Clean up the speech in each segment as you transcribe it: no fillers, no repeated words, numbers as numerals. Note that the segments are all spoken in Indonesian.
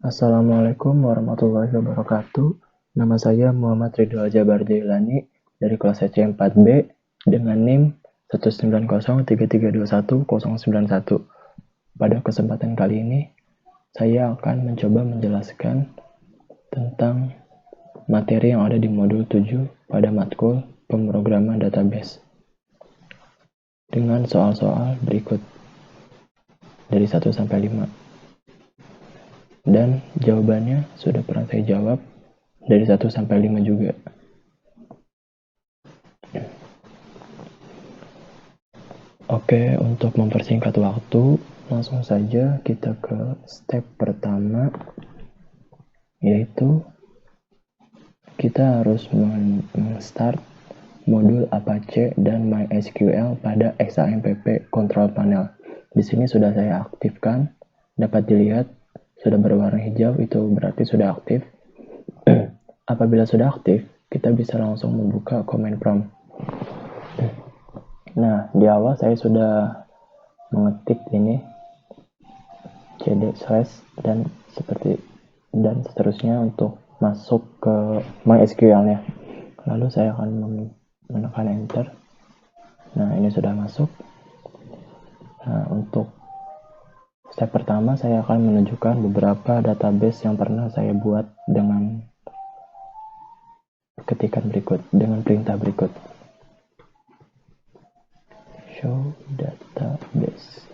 Assalamualaikum warahmatullahi wabarakatuh. Nama saya Muhammad Ridho Jabar Jailani dari kelas C4B dengan NIM 19033210091. Pada kesempatan kali ini, saya akan mencoba menjelaskan tentang materi yang ada di modul 7 pada matkul pemrograman database dengan soal-soal berikut dari 1 sampai 5. Dan jawabannya sudah pernah saya jawab dari 1 sampai 5 juga. Oke, untuk mempersingkat waktu, langsung saja kita ke step pertama, yaitu kita harus men-start modul Apache dan MySQL pada XAMPP Control Panel. Di sini sudah saya aktifkan, dapat dilihat sudah berwarna hijau, itu berarti sudah aktif. Apabila sudah aktif, kita bisa langsung membuka command prompt. Nah, di awal saya sudah mengetik ini cd / dan seterusnya untuk masuk ke MySQL-nya. Lalu saya akan menekan enter. Nah, ini sudah masuk. Nah, untuk step pertama saya akan menunjukkan beberapa database yang pernah saya buat dengan ketikan berikut, dengan perintah berikut. Show database.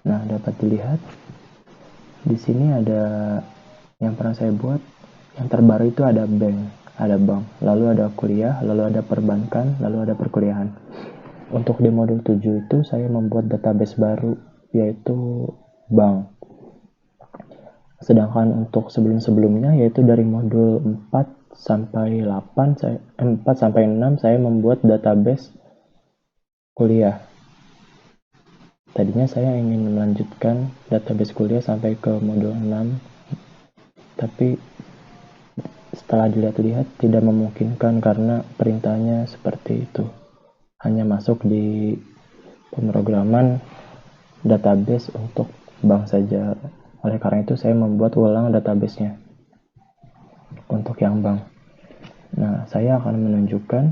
Nah, dapat dilihat di sini ada yang pernah saya buat. Yang terbaru itu ada bank, lalu ada kuliah, lalu ada perbankan, lalu ada perkuliahan. Untuk di modul 7 itu saya membuat database baru, yaitu bank. Sedangkan untuk sebelum-sebelumnya, yaitu dari modul 4 sampai 6 saya membuat database kuliah. Tadinya saya ingin melanjutkan database kuliah sampai ke modul 6, tapi setelah dilihat-lihat tidak memungkinkan karena perintahnya seperti itu. Hanya masuk di pemrograman database untuk bank saja. Oleh karena itu saya membuat ulang database-nya untuk yang bank. Nah, saya akan menunjukkan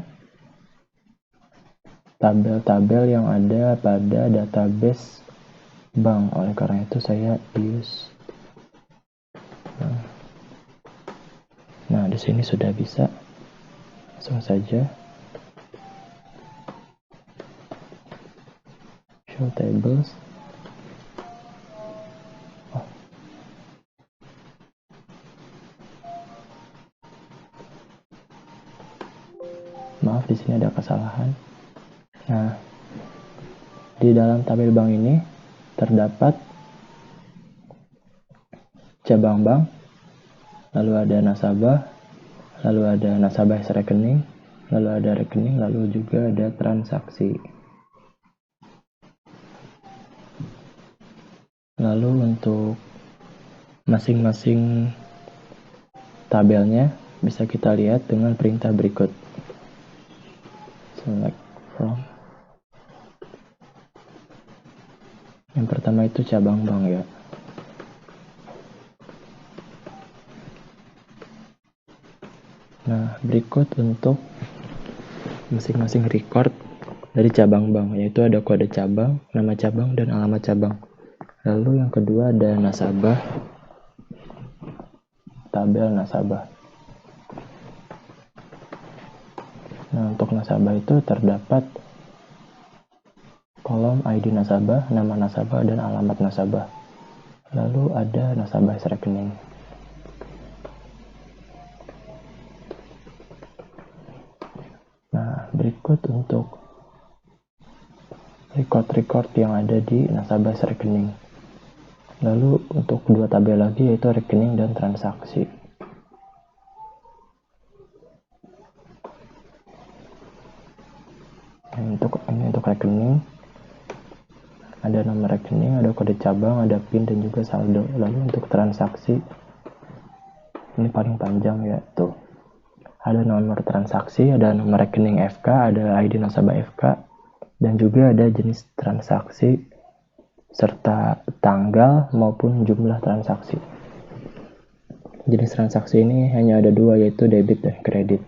tabel-tabel yang ada pada database bank. Oleh karena itu saya use. Nah, di sini sudah bisa. Langsung saja show tables. Maaf, di sini ada kesalahan. Nah, di dalam tabel bank ini terdapat cabang bank, lalu ada nasabah, lalu ada nasabah rekening, lalu ada rekening, lalu juga ada transaksi. Lalu untuk masing-masing tabelnya bisa kita lihat dengan perintah berikut. Select from. Yang pertama itu cabang bank ya. Nah, berikut untuk masing-masing record dari cabang bank, yaitu ada kode cabang, nama cabang, dan alamat cabang. Lalu yang kedua ada nasabah, tabel nasabah. Nah, untuk nasabah itu terdapat kolom ID nasabah, nama nasabah, dan alamat nasabah. Lalu ada nasabah rekening. Nah, berikut untuk record-record yang ada di nasabah rekening. Lalu untuk dua tabel lagi yaitu rekening dan transaksi. Ini untuk rekening, ada nomor rekening, ada kode cabang, ada PIN, dan juga saldo. Lalu untuk transaksi, ini paling panjang ya, tuh. Ada nomor transaksi, ada nomor rekening FK, ada ID nasabah FK, dan juga ada jenis transaksi serta tanggal maupun jumlah transaksi. Jenis transaksi ini hanya ada dua, yaitu debit dan kredit.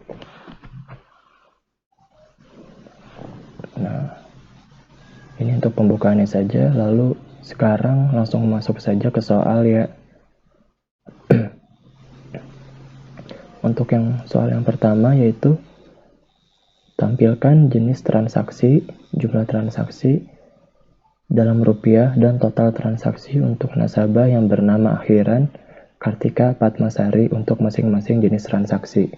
Nah, ini untuk pembukaannya saja, lalu sekarang langsung masuk saja ke soal ya. Untuk soal yang pertama yaitu tampilkan jenis transaksi, jumlah transaksi dalam rupiah dan total transaksi untuk nasabah yang bernama akhiran Kartika Padmasari untuk masing-masing jenis transaksi.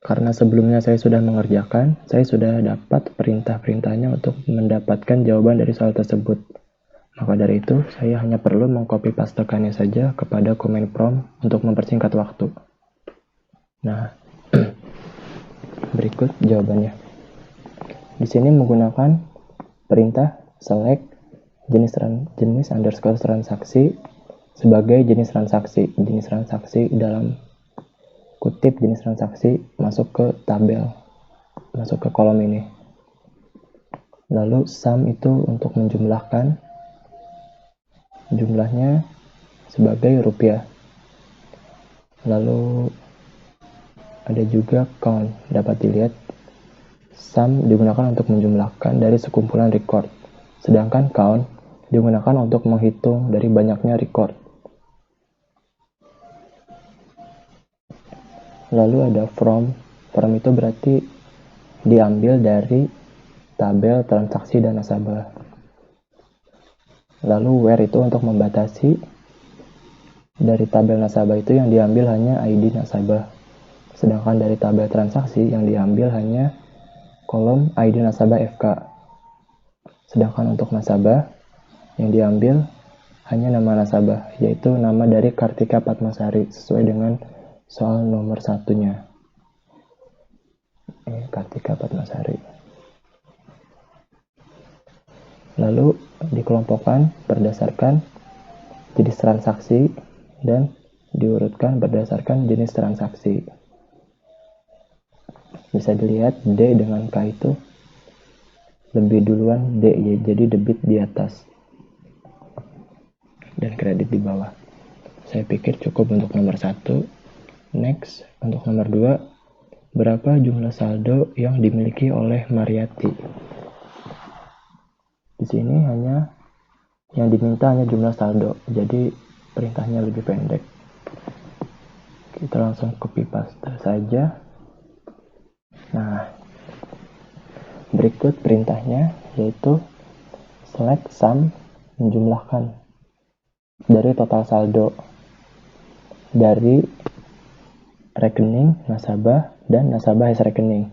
Karena sebelumnya saya sudah mengerjakan, saya sudah dapat perintah-perintahnya untuk mendapatkan jawaban dari soal tersebut. Maka dari itu, saya hanya perlu mengcopy pastekannya saja kepada comment prompt untuk mempersingkat waktu. Nah, berikut jawabannya. Di sini menggunakan perintah select jenis underscore transaksi sebagai jenis transaksi. Jenis transaksi dalam kutip jenis transaksi masuk ke tabel, masuk ke kolom ini. Lalu sum itu untuk menjumlahkan, jumlahnya sebagai rupiah. Lalu ada juga count, dapat dilihat sum digunakan untuk menjumlahkan dari sekumpulan record, sedangkan count digunakan untuk menghitung dari banyaknya record. Lalu ada from itu berarti diambil dari tabel transaksi dan nasabah. Lalu where itu untuk membatasi dari tabel nasabah itu yang diambil hanya ID nasabah, sedangkan dari tabel transaksi yang diambil hanya kolom ID nasabah FK. Sedangkan untuk nasabah yang diambil hanya nama nasabah, yaitu nama dari Kartika Padmasari sesuai dengan soal nomor 1-nya. Kartika Padmasari. Lalu dikelompokkan berdasarkan jenis transaksi dan diurutkan berdasarkan jenis transaksi. Bisa dilihat D dengan K itu lebih duluan D, jadi debit di atas dan kredit di bawah. Saya pikir cukup untuk nomor 1. Next, untuk nomor 2, berapa jumlah saldo yang dimiliki oleh Mariati? Di sini hanya yang diminta hanya jumlah saldo, jadi perintahnya lebih pendek. Kita langsung copy paste saja. Nah, berikut perintahnya yaitu select sum, menjumlahkan dari total saldo dari rekening nasabah dan nasabah hash rekening,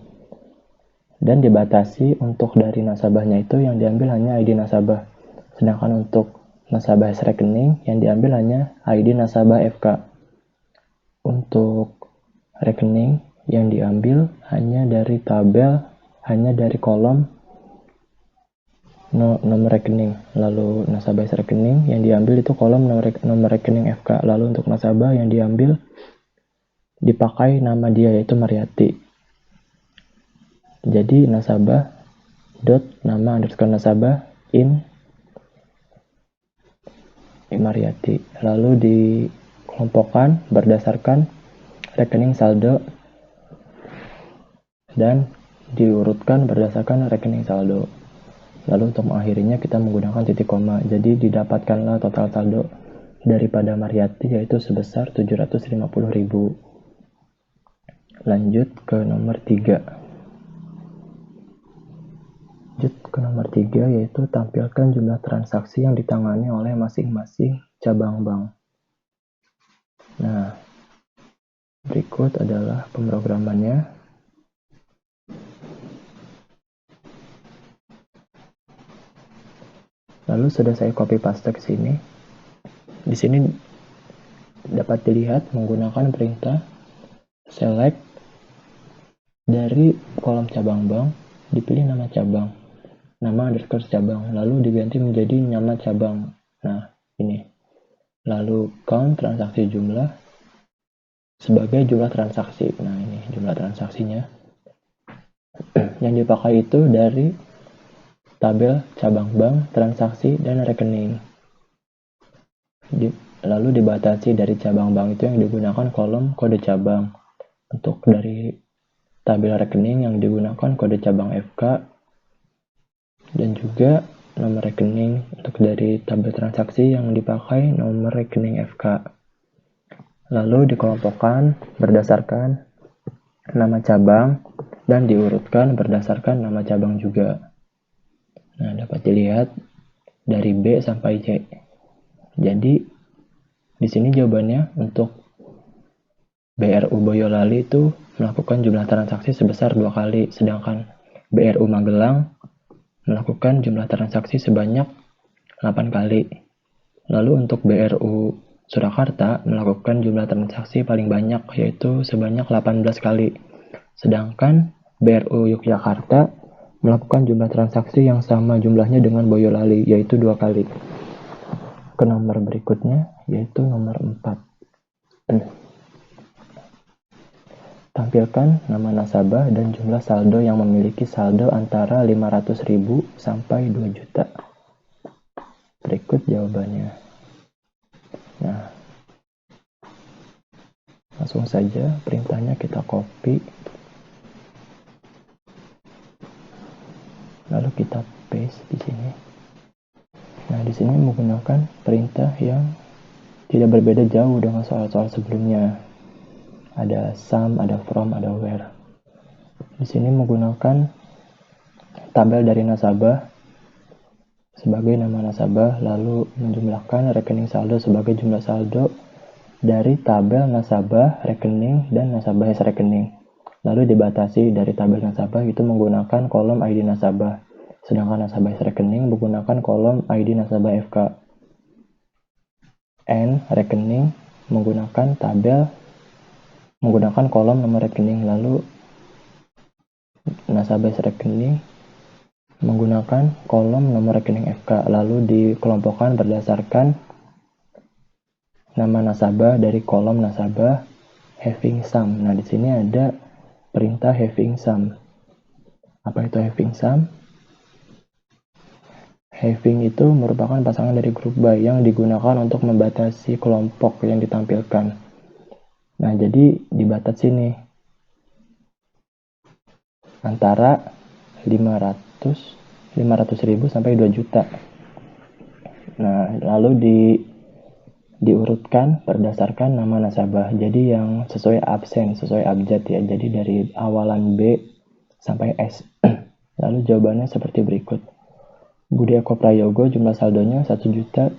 dan dibatasi untuk dari nasabahnya itu yang diambil hanya ID nasabah, sedangkan untuk nasabah hash rekening yang diambil hanya ID nasabah FK. Untuk rekening yang diambil hanya dari tabel, hanya dari kolom nomor rekening. Lalu nasabah hash rekening yang diambil itu kolom nomor rekening FK. Lalu untuk nasabah yang diambil dipakai nama dia yaitu Mariati. Jadi nasabah dot nama underscore nasabah in Mariati. Lalu dikelompokkan berdasarkan rekening saldo dan diurutkan berdasarkan rekening saldo. Lalu untuk mengakhirinya kita menggunakan titik koma. Jadi didapatkanlah total saldo daripada Mariati yaitu sebesar 750.000. Lanjut ke nomor 3. Lanjut ke nomor 3 yaitu tampilkan jumlah transaksi yang ditangani oleh masing-masing cabang bank. Nah, berikut adalah pemrogramannya. Lalu sudah saya copy paste ke sini. Di sini dapat dilihat menggunakan perintah select dari kolom cabang bank, dipilih nama cabang, nama underscore cabang, lalu diganti menjadi nama cabang. Nah, ini. Lalu count transaksi jumlah sebagai jumlah transaksi. Nah, ini jumlah transaksinya. Yang dipakai itu dari tabel cabang bank, transaksi, dan rekening. Lalu dibatasi dari cabang bank itu yang digunakan kolom kode cabang. Untuk dari tabel rekening yang digunakan kode cabang FK, dan juga nomor rekening untuk dari tabel transaksi yang dipakai nomor rekening FK. Lalu dikelompokkan berdasarkan nama cabang dan diurutkan berdasarkan nama cabang juga. Nah, dapat dilihat dari B sampai C. Jadi di sini jawabannya untuk BRU Boyolali itu melakukan jumlah transaksi sebesar 2 kali, sedangkan BRU Magelang melakukan jumlah transaksi sebanyak 8 kali. Lalu untuk BRU Surakarta melakukan jumlah transaksi paling banyak, yaitu sebanyak 18 kali. Sedangkan BRU Yogyakarta melakukan jumlah transaksi yang sama jumlahnya dengan Boyolali, yaitu 2 kali. Ke nomor berikutnya, yaitu nomor 4. Tampilkan nama nasabah dan jumlah saldo yang memiliki saldo antara 500.000 sampai 2 juta. Berikut jawabannya. Nah, langsung saja perintahnya kita copy. Lalu kita paste di sini. Nah, di sini menggunakan perintah yang tidak berbeda jauh dengan soal-soal sebelumnya. Ada sum, ada from, ada where. Di sini menggunakan tabel dari nasabah sebagai nama nasabah, lalu menjumlahkan rekening saldo sebagai jumlah saldo dari tabel nasabah, rekening, dan nasabah hash rekening. Lalu dibatasi dari tabel nasabah itu menggunakan kolom ID nasabah, sedangkan nasabah hash rekening menggunakan kolom ID nasabah FK. N rekening menggunakan kolom nomor rekening, lalu nasabah rekening menggunakan kolom nomor rekening FK, lalu dikelompokkan berdasarkan nama nasabah dari kolom nasabah having sum. Nah, di sini ada perintah having sum. Apa itu having sum? Having itu merupakan pasangan dari grup by yang digunakan untuk membatasi kelompok yang ditampilkan. Nah, jadi dibatasi nih antara 500.000 sampai 2 juta. Nah, lalu diurutkan berdasarkan nama nasabah. Jadi yang sesuai absen, sesuai abjad ya. Jadi dari awalan B sampai S. Lalu jawabannya seperti berikut. Budi Eko Prayogo jumlah saldonya 1.350.000.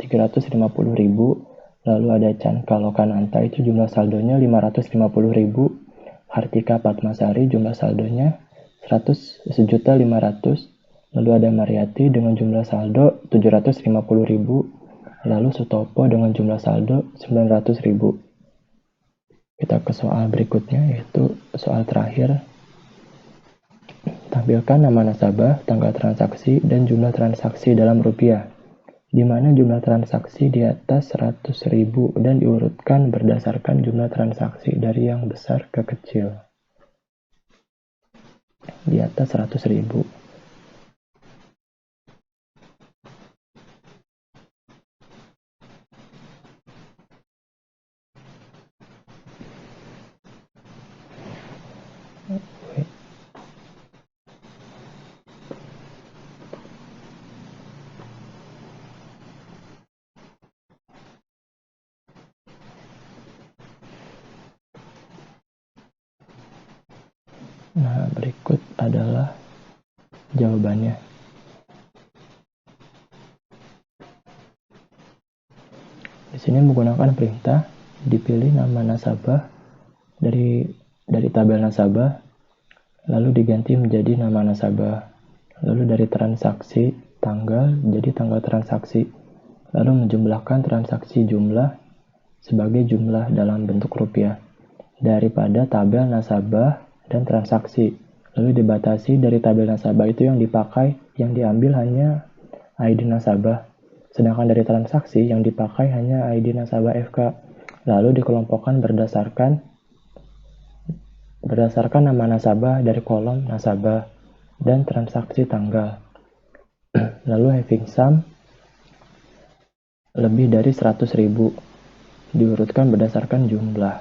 Lalu ada Chandra Lokananta itu jumlah saldonya 550.000. Hartika Padmasari jumlah saldonya 100.500. Lalu ada Mariati dengan jumlah saldo 750.000. Lalu Sutopo dengan jumlah saldo 900.000. Kita ke soal berikutnya, yaitu soal terakhir. Tampilkan nama nasabah, tanggal transaksi, dan jumlah transaksi dalam rupiah, di mana jumlah transaksi di atas 100.000 dan diurutkan berdasarkan jumlah transaksi dari yang besar ke kecil. Di atas 100.000. Nah, berikut adalah jawabannya. Di sini menggunakan perintah dipilih nama nasabah dari tabel nasabah, lalu diganti menjadi nama nasabah. Lalu dari transaksi tanggal jadi tanggal transaksi. Lalu menjumlahkan transaksi jumlah sebagai jumlah dalam bentuk rupiah daripada tabel nasabah dan transaksi. Lalu dibatasi dari tabel nasabah itu yang dipakai, yang diambil hanya ID nasabah. Sedangkan dari transaksi yang dipakai hanya ID nasabah FK. Lalu dikelompokkan berdasarkan nama nasabah dari kolom nasabah dan transaksi tanggal. Lalu having sum lebih dari 100.000 diurutkan berdasarkan jumlah.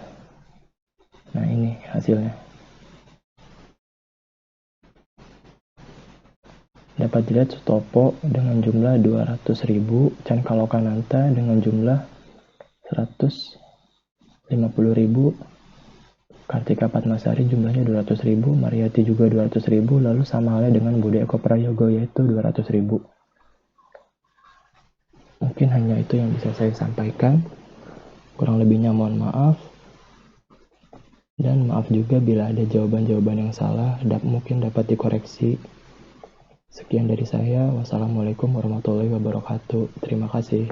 Nah, ini hasilnya. Dapat dilihat Sutopo dengan jumlah 200.000, Chan Kalokananta dengan jumlah 150.000, Kartika Padmasari jumlahnya 200.000, Mariati juga 200.000, lalu sama halnya dengan Budi Eko Prayogo yaitu 200.000. Mungkin hanya itu yang bisa saya sampaikan. Kurang lebihnya mohon maaf. Dan maaf juga bila ada jawaban-jawaban yang salah, mungkin dapat dikoreksi. Sekian dari saya. Wassalamualaikum warahmatullahi wabarakatuh. Terima kasih.